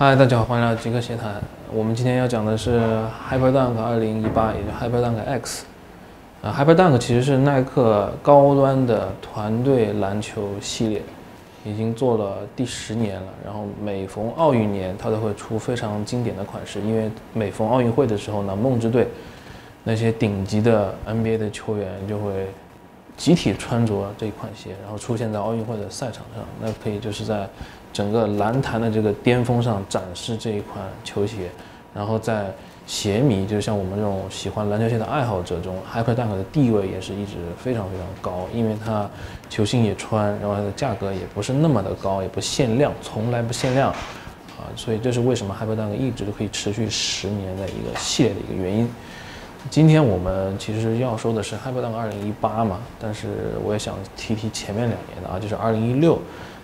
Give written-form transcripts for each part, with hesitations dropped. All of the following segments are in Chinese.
嗨，大家好，欢迎来到极客闲谈。我们今天要讲的是 Hyperdunk 2018，也就 Hyperdunk X。Hyperdunk 其实是耐克高端的团队篮球系列，已经做了第10年了。然后每逢奥运年，它都会出非常经典的款式，因为每逢奥运会的时候呢，梦之队那些顶级的 NBA 的球员就会集体穿着这一款鞋，然后出现在奥运会的赛场上，那可以就是在整个篮坛的这个巅峰上展示这一款球鞋，然后在鞋迷，就像我们这种喜欢篮球鞋的爱好者中 ，Hyperdunk 的地位也是一直非常高，因为它球星也穿，然后它的价格也不是那么的高，也不限量，从来不限量，所以这是为什么 Hyperdunk 一直都可以持续10年的一个系列的一个原因。今天我们其实要说的是 Hyperdunk 2018嘛，但是我也想提前面2年的就是2016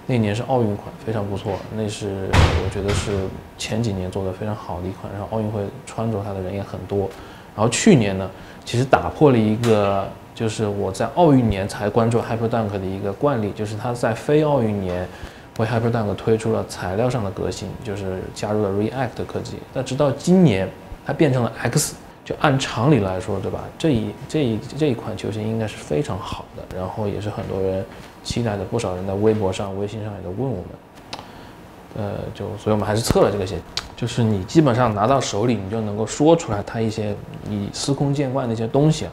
那年是奥运款，非常不错，那是我觉得是前几年做的非常好的一款，然后奥运会穿着它的人也很多。然后去年呢，其实打破了一个就是我在奥运年才关注 Hyperdunk 的一个惯例，就是它在非奥运年为 Hyperdunk 推出了材料上的革新，就是加入了 React 科技。但直到今年，它变成了 X。就按常理来说，对吧？这一款球鞋应该是非常好的，然后也是很多人期待的，不少人在微博上、微信上也都问我们，所以我们还是测了这个鞋，就是你基本上拿到手里，你就能够说出来它一些你司空见惯的一些东西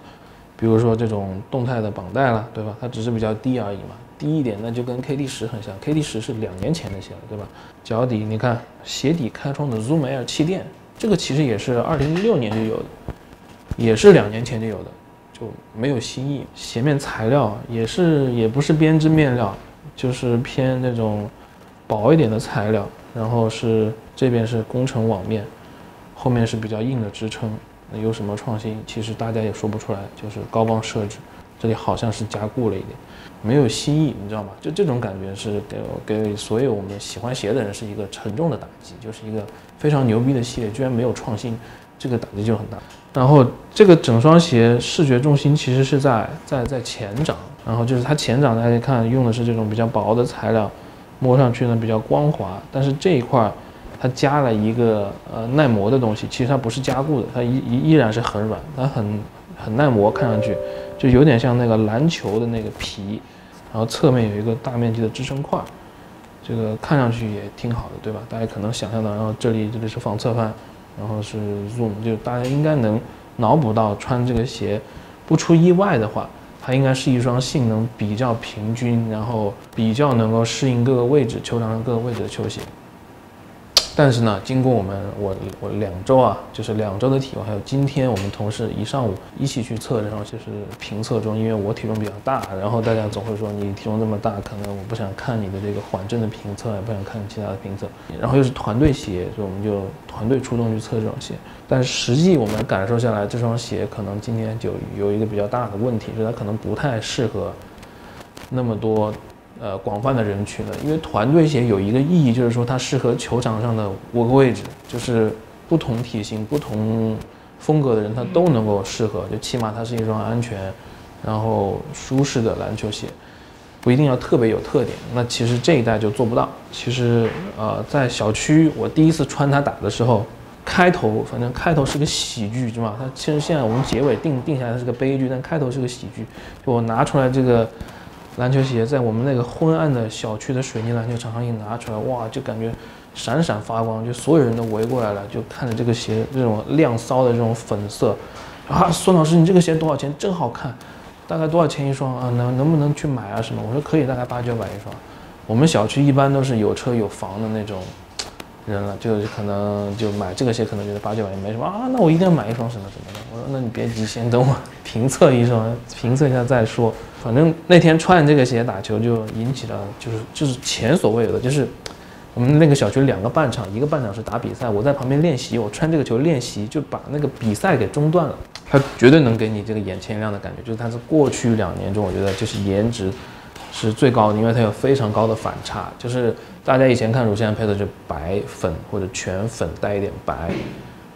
比如说这种动态的绑带了，对吧？它只是比较低而已嘛，低一点那就跟 KD10很像 ，KD10是2年前的鞋了，对吧？脚底你看鞋底开窗的 Zoom Air 气垫。这个其实也是2016年就有的，也是2年前就有的，就没有新意。鞋面材料也不是编织面料，就是偏那种薄一点的材料，然后这边是工程网面，后面是比较硬的支撑。那有什么创新？其实大家也说不出来，就是高帮设置，这里好像是加固了一点，没有新意，你知道吗？就这种感觉是给所有我们喜欢鞋的人是一个沉重的打击，就是一个非常牛逼的系列居然没有创新，这个打击就很大。然后这个整双鞋视觉重心其实是在前掌，然后就是它前掌大家可以看用的是这种比较薄的材料，摸上去呢比较光滑，但是这一块它加了一个耐磨的东西，其实它不是加固的，它依然是很软，它很耐磨，看上去就有点像那个篮球的那个皮，然后侧面有一个大面积的支撑块，这个看上去也挺好的，对吧？大家可能想象到，然后这里是防侧翻，然后是 zoom， 就大家应该能脑补到，穿这个鞋不出意外的话，它应该是一双性能比较平均，然后比较能够适应各个位置球场上各个位置的球鞋。但是呢，经过我2周就是2周的体验，还有今天我们同事一上午一起去测，然后就是评测中，因为我体重比较大，然后大家总会说你体重这么大，可能我不想看你的这个缓震的评测，也不想看其他的评测，然后又是团队鞋，所以我们就团队出动去测这双鞋。但实际我们感受下来，这双鞋可能今天就有一个比较大的问题，就是它可能不太适合那么多广泛的人群的，因为团队鞋有一个意义，就是说它适合球场上的5个位置，就是不同体型、不同风格的人，它都能够适合，就起码它是一双安全，然后舒适的篮球鞋，不一定要特别有特点。那其实这一代就做不到。其实在小区我第一次穿它打的时候，反正开头是个喜剧，是吧？它其实现在我们结尾定下来它是个悲剧，但开头是个喜剧。就我拿出来这个篮球鞋，在我们那个昏暗的小区的水泥篮球场上一拿出来，哇，就感觉闪闪发光，就所有人都围过来了，就看着这个鞋这种亮骚的这种粉色，孙老师，你这个鞋多少钱？真好看，大概多少钱一双啊？能不能去买啊？什么？我说可以，大概8、900一双。我们小区一般都是有车有房的那种人了，就可能就买这个鞋，可能觉得8、900也没什么那我一定要买一双什么什么的。我说那你别急，先等我评测一双，评测一下再说。反正那天穿这个鞋打球就引起了就是前所未有的，就是我们那个小区2个半场，一个半场是打比赛，我在旁边练习，我穿这个球练习，就把那个比赛给中断了。它绝对能给你这个眼前一亮的感觉，就是它是过去2年中，我觉得就是颜值是最高的，因为它有非常高的反差，就是大家以前看乳线配的就白粉或者全粉带一点白，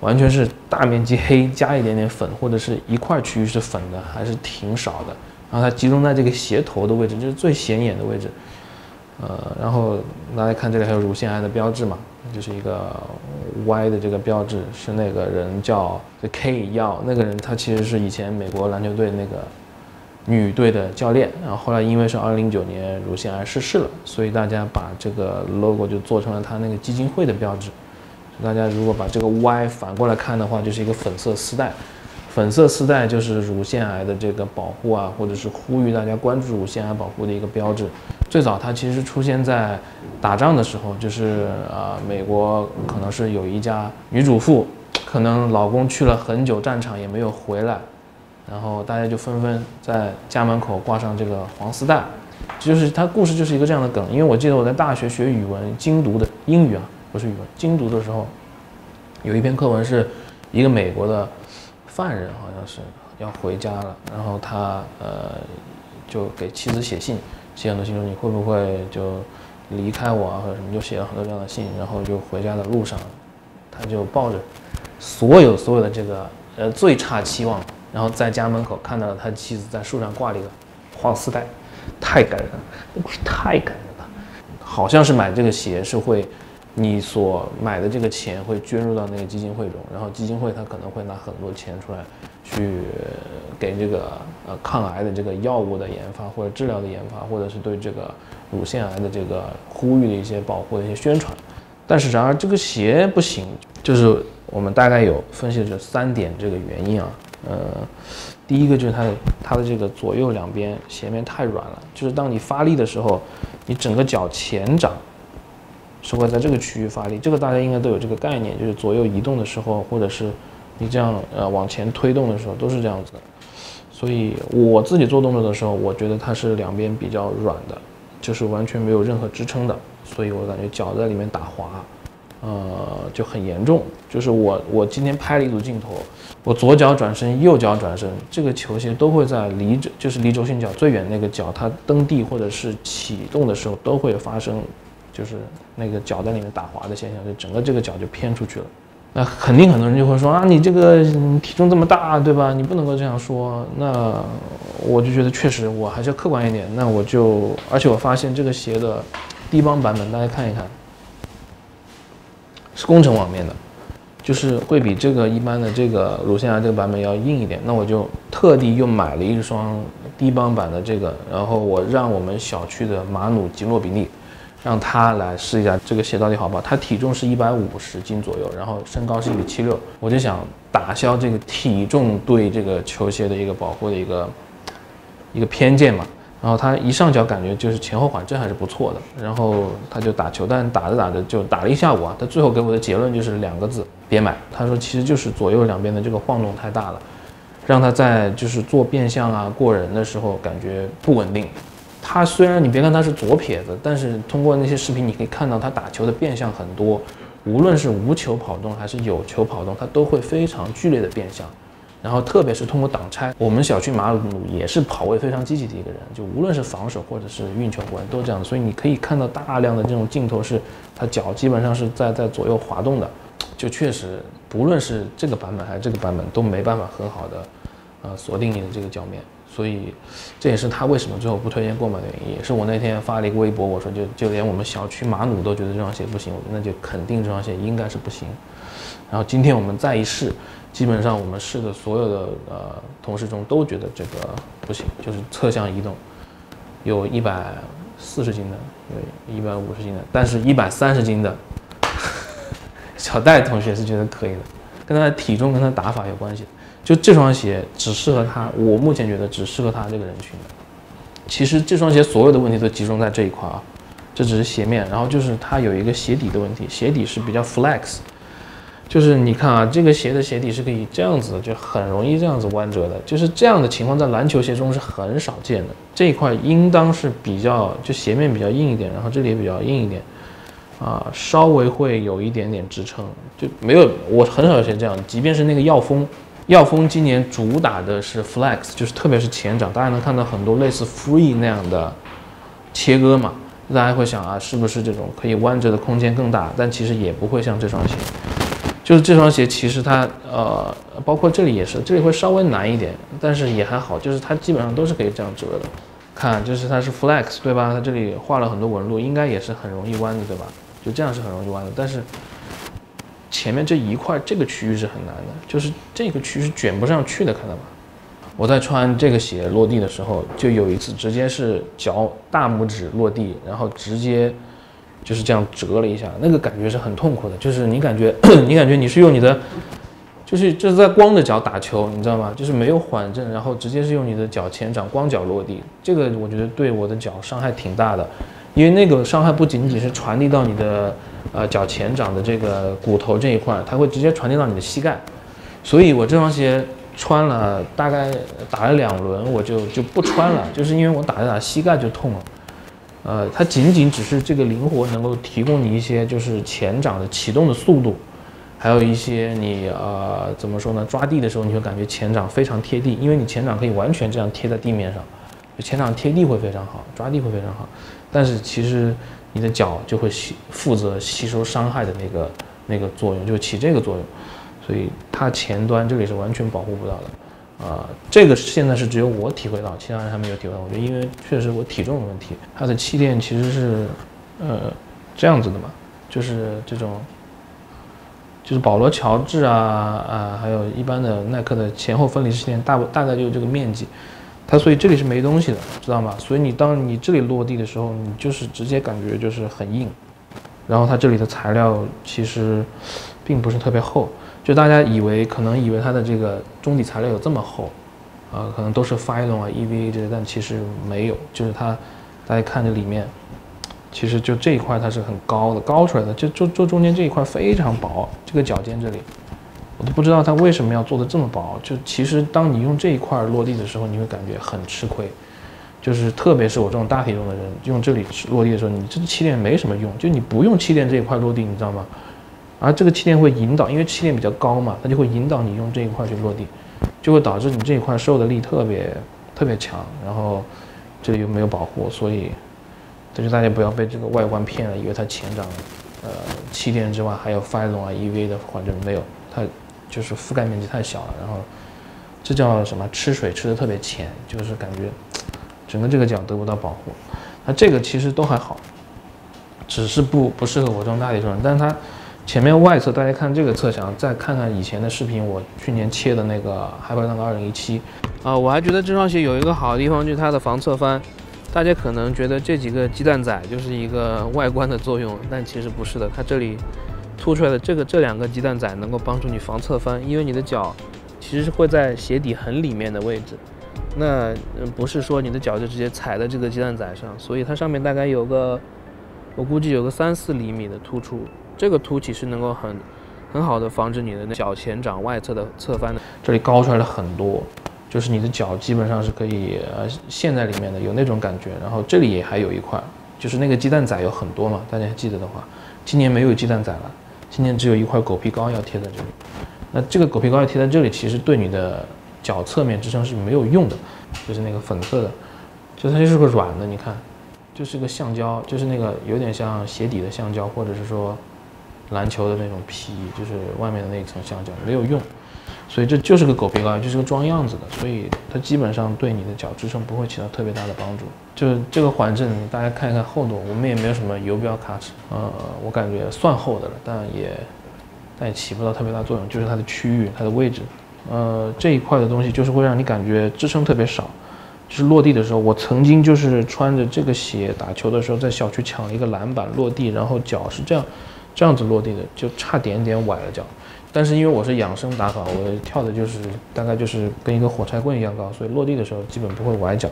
完全是大面积黑加一点点粉，或者是一块区域是粉的，还是挺少的。然后它集中在这个鞋头的位置，就是最显眼的位置，然后大家看这里还有乳腺癌的标志嘛，就是一个 Y 的这个标志，是那个人叫 K 药，那个人他其实是以前美国篮球队那个女队的教练，然后后来因为是2009年乳腺癌逝世了，所以大家把这个 logo 就做成了他那个基金会的标志。大家如果把这个 Y 反过来看的话，就是一个粉色丝带。粉色丝带就是乳腺癌的这个保护啊，或者是呼吁大家关注乳腺癌保护的一个标志。最早它其实出现在打仗的时候，就是美国可能是有一家女主妇，可能老公去了很久战场也没有回来，然后大家就纷纷在家门口挂上这个黄丝带。就是它故事就是一个这样的梗。因为我记得我在大学学语文精读的英语啊，不是语文精读的时候，有一篇课文是一个美国的犯人，好像是要回家了，然后他就给妻子写信，写很多信说你会不会就离开我啊，或者什么，就写了很多这样的信，然后就回家的路上，他就抱着所有的这个最差期望，然后在家门口看到了他妻子在树上挂了一个黄丝带，太感人了，那故事太感人了。好像是买这个鞋是会，你所买的这个钱会捐入到那个基金会中，然后基金会它可能会拿很多钱出来，去给这个抗癌的这个药物的研发或者治疗的研发，或者是对这个乳腺癌的这个呼吁的一些保护的一些宣传。但是然而这个鞋不行，就是我们大概有分析了这3点这个原因啊。第一个就是它的这个左右两边鞋面太软了，就是当你发力的时候，你整个脚前掌是会在这个区域发力，这个大家应该都有这个概念，就是左右移动的时候，或者是你这样往前推动的时候，都是这样子的。所以我自己做动作的时候，我觉得它是两边比较软的，就是完全没有任何支撑的，所以我感觉脚在里面打滑，就很严重。就是我今天拍了一组镜头，我左脚转身，右脚转身，这个球鞋都会在离轴心脚最远那个脚，它蹬地或者是启动的时候都会发生。就是那个脚在里面打滑的现象，就整个这个脚就偏出去了。那肯定很多人就会说啊，你这个体重这么大，对吧？你不能够这样说。那我就觉得确实我还是要客观一点。那而且我发现这个鞋的低帮版本，大家看一看，是工程网面的，就是会比这个一般的这个乳腺癌这个版本要硬一点。那我就特地又买了一双低帮版的这个，然后我让我们小区的马努吉诺比利。让他来试一下这个鞋到底好不好。他体重是150斤左右，然后身高是1.76米。我就想打消这个体重对这个球鞋的一个保护的一个偏见嘛。然后他一上脚感觉就是前后缓震还是不错的，然后他就打球，但打着就打了一下午啊。他最后给我的结论就是2个字：别买。他说其实就是左右两边的这个晃动太大了，让他在就是做变向啊过人的时候感觉不稳定。他虽然你别看他是左撇子，但是通过那些视频你可以看到他打球的变向很多，无论是无球跑动还是有球跑动，他都会非常剧烈的变向。然后特别是通过挡拆，我们小区马努也是跑位非常积极的一个人，就无论是防守或者是运球过人都这样的。所以你可以看到大量的这种镜头是他脚基本上是在左右滑动的，就确实不论是这个版本还是这个版本都没办法很好的锁定你的这个脚面。所以这也是他为什么最后不推荐购买的原因，也是我那天发了一个微博，我说就连我们小区马努都觉得这双鞋不行，那就肯定这双鞋应该是不行。然后今天我们再一试，基本上我们试的所有的同事中都觉得这个不行，就是侧向移动，有140斤的，有150斤的，但是130斤的小戴同学是觉得可以的，跟他的体重跟他打法有关系的。就这双鞋只适合他，我目前觉得只适合他这个人群的。其实这双鞋所有的问题都集中在这一块啊，这只是鞋面，然后就是它有一个鞋底的问题，鞋底是比较 flex， 就是你看啊，这个鞋的鞋底是可以这样子，就很容易这样子弯折的，就是这样的情况在篮球鞋中是很少见的。这一块应当是比较就鞋面比较硬一点，然后这里也比较硬一点，稍微会有一点点支撑，就没有我很少有鞋这样，即便是那个耀峰今年主打的是 flex， 就是特别是前掌，大家能看到很多类似 free 那样的切割嘛，大家会想啊，是不是这种可以弯折的空间更大？但其实也不会像这双鞋，就是这双鞋其实它包括这里也是，这里会稍微难一点，但是也还好，就是它基本上都是可以这样折的。看，就是它是 flex 对吧？它这里画了很多纹路，应该也是很容易弯的对吧？就这样是很容易弯的，但是前面这一块这个区域是很难的，就是这个区域是卷不上去的，看到吗？我在穿这个鞋落地的时候，就有一次直接是脚大拇指落地，然后直接就是这样折了一下，那个感觉是很痛苦的，就是你感觉你是用你的，就是在光着脚打球，你知道吗？就是没有缓震，然后直接是用你的脚前掌光脚落地，这个我觉得对我的脚伤害挺大的，因为那个伤害不仅仅是传递到你的脚前掌的这个骨头这一块，它会直接传递到你的膝盖，所以我这双鞋穿了大概打了2轮，我就不穿了，就是因为我打着打膝盖就痛了。它仅仅只是这个灵活能够提供你一些就是前掌的启动的速度，还有一些你怎么说呢？抓地的时候你会感觉前掌非常贴地，因为你前掌可以完全这样贴在地面上，前掌贴地会非常好，抓地会非常好。但是其实你的脚就会负责吸收伤害的那个作用，就起这个作用。所以它前端这里是完全保护不到的，这个现在是只有我体会到，其他人还没有体会到。我觉得因为确实我体重的问题，它的气垫其实是这样子的嘛，就是这种，就是保罗乔治还有一般的耐克的前后分离式气垫大概就这个面积，它所以这里是没东西的，知道吗？所以当你这里落地的时候，你就是直接感觉就是很硬，然后它这里的材料其实并不是特别厚。就大家可能以为它的这个中底材料有这么厚，可能都是 Phylon EVA 这些，但其实没有，就是它，大家看这里面，其实就这一块它是很高出来的，就中间这一块非常薄，这个脚尖这里，我都不知道它为什么要做的这么薄。就其实当你用这一块落地的时候，你会感觉很吃亏，就是特别是我这种大体重的人用这里落地的时候，你这个气垫没什么用，就你不用气垫这一块落地，你知道吗？而这个气垫会引导，因为气垫比较高嘛，它就会引导你用这一块去落地，就会导致你这一块受的力特别强，然后这里又没有保护，所以就是大家不要被这个外观骗了，以为它前掌气垫之外还有 Phylon EVA 的缓震，没有，它就是覆盖面积太小了，然后这叫什么？吃水吃的特别浅，就是感觉整个这个脚得不到保护。那这个其实都还好，只是不适合我这种大体重人，但是它前面外侧，大家看这个侧墙，再看看以前的视频，我去年切的那个Hyperlink 2017我还觉得这双鞋有一个好的地方，就是它的防侧翻。大家可能觉得这几个鸡蛋仔就是一个外观的作用，但其实不是的。它这里凸出来的这2个鸡蛋仔能够帮助你防侧翻，因为你的脚其实是会在鞋底很里面的位置，那不是说你的脚就直接踩在这个鸡蛋仔上，所以它上面大概我估计有个3-4厘米的突出。这个凸起是能够很好的防止你的脚前掌外侧的侧翻的。这里高出来了很多，就是你的脚基本上是可以陷在里面的，有那种感觉。然后这里也还有一块，就是那个鸡蛋仔有很多嘛，大家还记得的话，今年没有鸡蛋仔了，今年只有一块狗皮膏要贴在这里。那这个狗皮膏要贴在这里，其实对你的脚侧面支撑是没有用的，就是那个粉色的，就它就是个软的，你看，就是个橡胶，就是那个有点像鞋底的橡胶，或者是说篮球的那种皮，就是外面的那一层橡胶没有用，所以这就是个狗皮膏，就是个装样子的，所以它基本上对你的脚支撑不会起到特别大的帮助。就是这个缓震，大家看一看厚度，我们也没有什么游标卡尺，我感觉算厚的了，但也起不到特别大作用，就是它的区域、它的位置，这一块的东西就是会让你感觉支撑特别少。就是落地的时候，我曾经就是穿着这个鞋打球的时候，在小区抢了一个篮板落地，然后脚是这样子落地的，就差点崴了脚。但是因为我是养生打法，我跳的就是大概就是跟一个火柴棍一样高，所以落地的时候基本不会崴脚。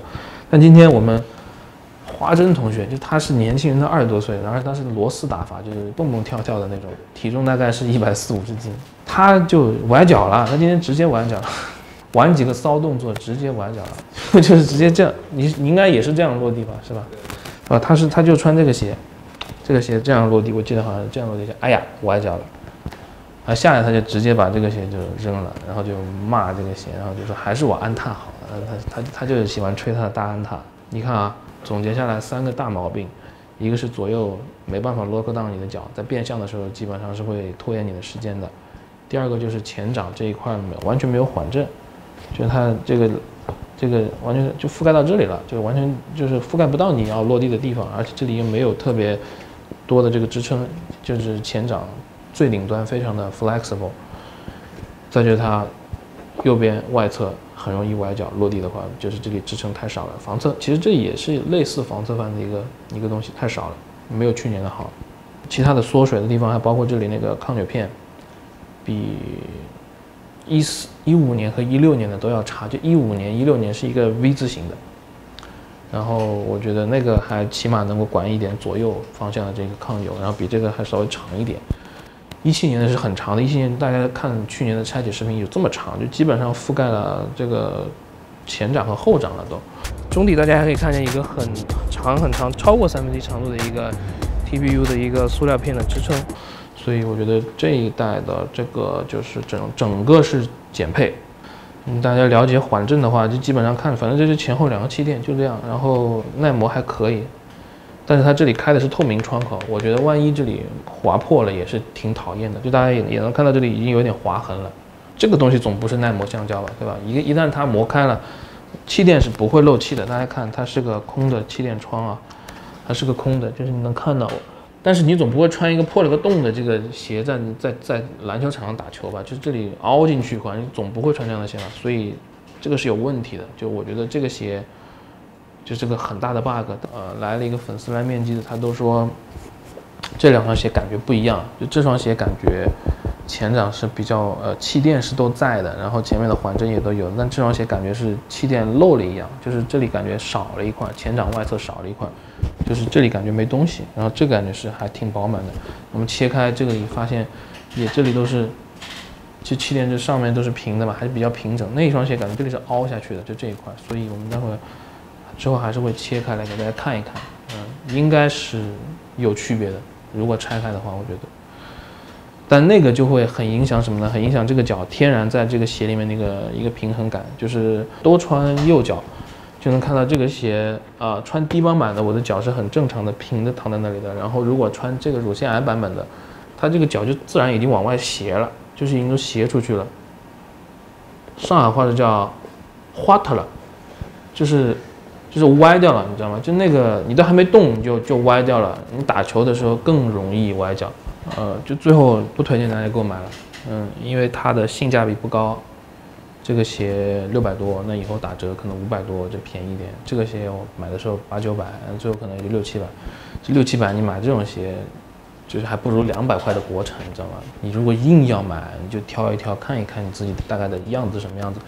但今天我们花珍同学，就他是年轻人的20多岁，然后他是螺丝打法，就是蹦蹦跳跳的那种，体重大概是140-150斤，他就崴脚了，他今天直接崴脚了。玩几个骚动作，直接崴脚了，就是直接这样。你应该也是这样落地吧，是吧？他就穿这个鞋这样落地，我记得好像是这样落地，哎呀，崴脚了。下来他就直接把这个鞋就扔了，然后就骂这个鞋，然后就说还是我安踏好。他就喜欢吹他的大安踏。你看啊，总结下来3个大毛病，一个是左右没办法 lock down 你的脚，在变向的时候基本上是会拖延你的时间的。第二个就是前掌这一块完全没有缓震。就是它这个这个完全就覆盖到这里了，就完全就是覆盖不到你要落地的地方，而且这里又没有特别多的这个支撑，就是前掌最顶端非常的 flexible。再就是它右边外侧很容易崴脚，落地的话就是这里支撑太少了。防侧其实这也是类似防侧翻的一个东西，太少了，没有去年的好。其他的缩水的地方还包括这里那个抗扭片，比15年和16年的都要差。就15年、16年是一个 V 字形的，然后我觉得那个还起码能够管一点左右方向的这个抗扭，然后比这个还稍微长一点。17年的是很长的，17年大家看去年的拆解视频有这么长，就基本上覆盖了这个前掌和后掌了都。中底大家还可以看见一个很长，超过1/3长度的一个 TPU 的一个塑料片的支撑，所以我觉得这一代的这个就是整个是减配。大家了解缓震的话，就基本上看，反正这是前后2个气垫就这样，然后耐磨还可以。但是它这里开的是透明窗口，我觉得万一这里划破了也是挺讨厌的。就大家也能看到这里已经有点划痕了，这个东西总不是耐磨橡胶吧，对吧？一旦它磨开了，气垫是不会漏气的。大家看，它是个空的气垫窗啊，它是个空的，就是你能看到。但是你总不会穿一个破了个洞的这个鞋在篮球场上打球吧？就是这里凹进去，你总不会穿这样的鞋吧？所以这个是有问题的。就我觉得这个鞋。就是个很大的 bug， 来了一个粉丝来面基的，他都说这2双鞋感觉不一样，就这双鞋感觉前掌是比较气垫是都在的，然后前面的缓震也都有，但这双鞋感觉是气垫漏了一样，就是这里感觉少了一块，前掌外侧少了一块，就是这里感觉没东西，然后这个感觉是还挺饱满的。我们切开这个里发现，也这里都是，就气垫这上面都是平的嘛，还是比较平整。那一双鞋感觉这里是凹下去的，就这一块，所以我们待会之后还是会切开来给大家看一看，应该是有区别的。如果拆开的话，我觉得，但那个就会很影响什么呢？很影响这个脚天然在这个鞋里面那个一个平衡感。就是都穿右脚，就能看到这个鞋穿低帮版的，我的脚是很正常的平的躺在那里的。然后如果穿这个乳腺癌版本的，它这个脚就自然已经往外斜了，就是已经都斜出去了。上海话是叫花特了，就是歪掉了，你知道吗？就那个你都还没动，你就歪掉了。你打球的时候更容易歪脚。就最后不推荐大家购买了，因为它的性价比不高。这个鞋600多，那以后打折可能500多就便宜一点。这个鞋我买的时候800、900，最后可能也就600、700。这600、700你买这种鞋，就是还不如200块的国产，你知道吗？你如果硬要买，你就挑一挑，看一看你自己大概的样子什么样子。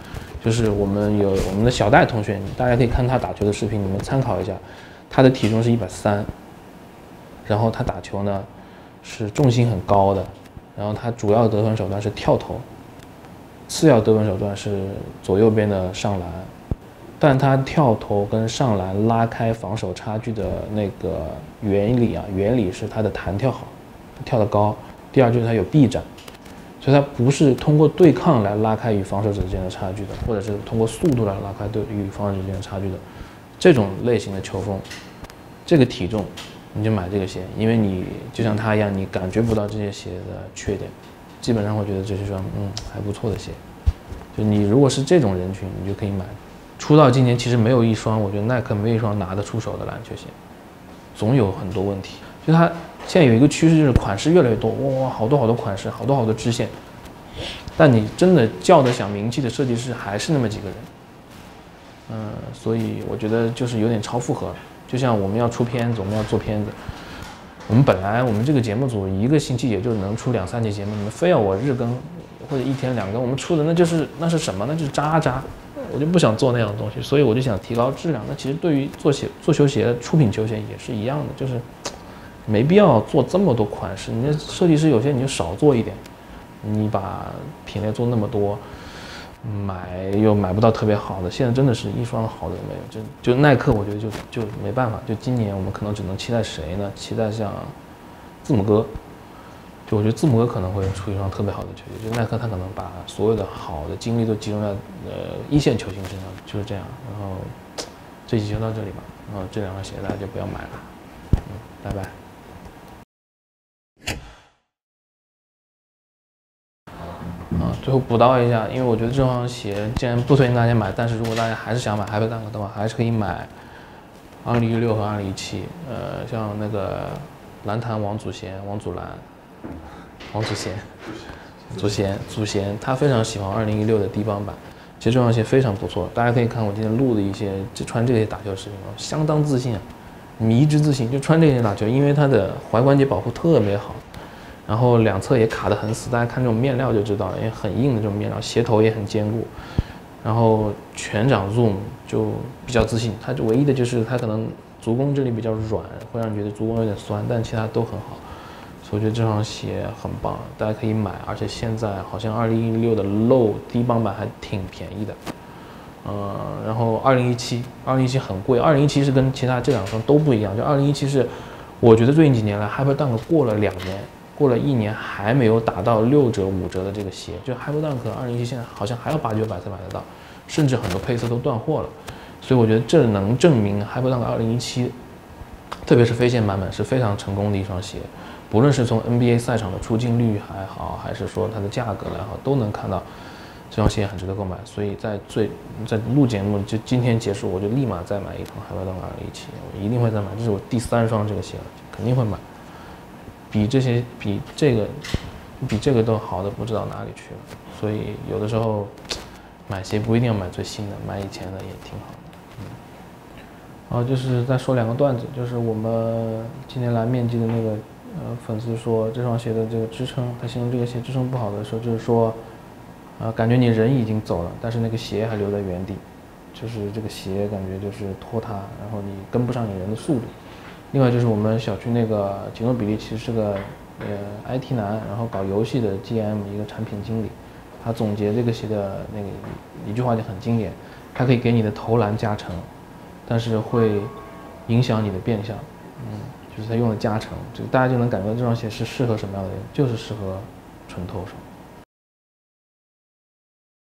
就是我们的小戴同学，大家可以看他打球的视频，你们参考一下。他的体重是130，然后他打球呢是重心很高的，然后他主要得分手段是跳投，次要得分手段是左右边的上篮。但他跳投跟上篮拉开防守差距的那个原理是他的弹跳好，跳得高。第二就是他有臂展。所以它不是通过对抗来拉开与防守者之间的差距的，或者是通过速度来拉开与防守者之间的差距的，这种类型的球风，这个体重，你就买这个鞋，因为你就像它一样，你感觉不到这些鞋的缺点，基本上会觉得这是双还不错的鞋。就你如果是这种人群，你就可以买。出道今年其实没有一双，我觉得耐克没有一双拿得出手的篮球鞋，总有很多问题。就它现在有一个趋势，就是款式越来越多，哇，好多款式，好多支线。但你真的叫得响名气的设计师还是那么几个人，所以我觉得就是有点超负荷了。就像我们要出片子，我们要做片子，本来我们这个节目组1个星期也就能出2、3期节目，你们非要我日更或者1天2更，我们出的那是什么？那就是渣，我就不想做那样的东西，所以我就想提高质量。那其实对于做球鞋、出品球鞋也是一样的，就是没必要做这么多款式。你的设计师有些你就少做一点，你把品类做那么多，买又买不到特别好的。现在真的是一双好的没有，就耐克，我觉得就没办法。就今年我们可能只能期待谁呢？期待像字母哥。就我觉得字母哥可能会出一双特别好的球鞋，就耐克他可能把所有的好的精力都集中在一线球星身上，就是这样。然后这期就到这里吧，然后这2双鞋大家就不要买了，拜拜。最后补刀一下，因为我觉得这双鞋既然不推荐大家买，但是如果大家还是想买 Hyperdunk 的话，还是可以买2016和2017。像那个蓝坛王祖贤、王祖蓝、王祖贤、祖贤，他非常喜欢2016的低帮版。其实这双鞋非常不错，大家可以看我今天录的一些穿这些打球视频，相当自信啊，迷之自信，就穿这些打球，因为它的踝关节保护特别好。然后两侧也卡得很死，大家看这种面料就知道了，因为很硬的这种面料，鞋头也很坚固。然后全掌 zoom 就比较自信，它唯一的就是它可能足弓这里比较软，会让你觉得足弓有点酸，但其他都很好。所以我觉得这双鞋很棒，大家可以买，而且现在好像2016的 Low 低帮版还挺便宜的。然后2017很贵，2017是跟其他这两双都不一样，就2017是我觉得最近几年来 Hyperdunk 过了2年。过了1年还没有打到6折5折的这个鞋，就 Hyperdunk 2017现在好像还要8、900才买得到，甚至很多配色都断货了，所以我觉得这能证明 Hyperdunk 2017，特别是飞线版本是非常成功的一双鞋，不论是从 NBA 赛场的出镜率还好，还是说它的价格来好，都能看到这双鞋很值得购买。所以在录节目就今天结束，我就立马再买一双 Hyperdunk 2017，我一定会再买，这是我第3双这个鞋了，肯定会买。比这个都好的不知道哪里去了，所以有的时候买鞋不一定要买最新的，买以前的也挺好的。然后就是再说2个段子，就是我们今年来面基的那个粉丝说这双鞋的这个支撑，他形容这个鞋支撑不好的时候，就是说感觉你人已经走了，但是那个鞋还留在原地，就是这个鞋感觉就是拖沓，然后你跟不上你人的速度。另外就是我们小区那个吉诺比利其实是个IT 男，然后搞游戏的 GM 一个产品经理，他总结这个鞋的那个一句话就很经典，它可以给你的投篮加成，但是会影响你的变向，就是他用的加成，大家就能感觉到这双鞋是适合什么样的人，就是适合纯投手。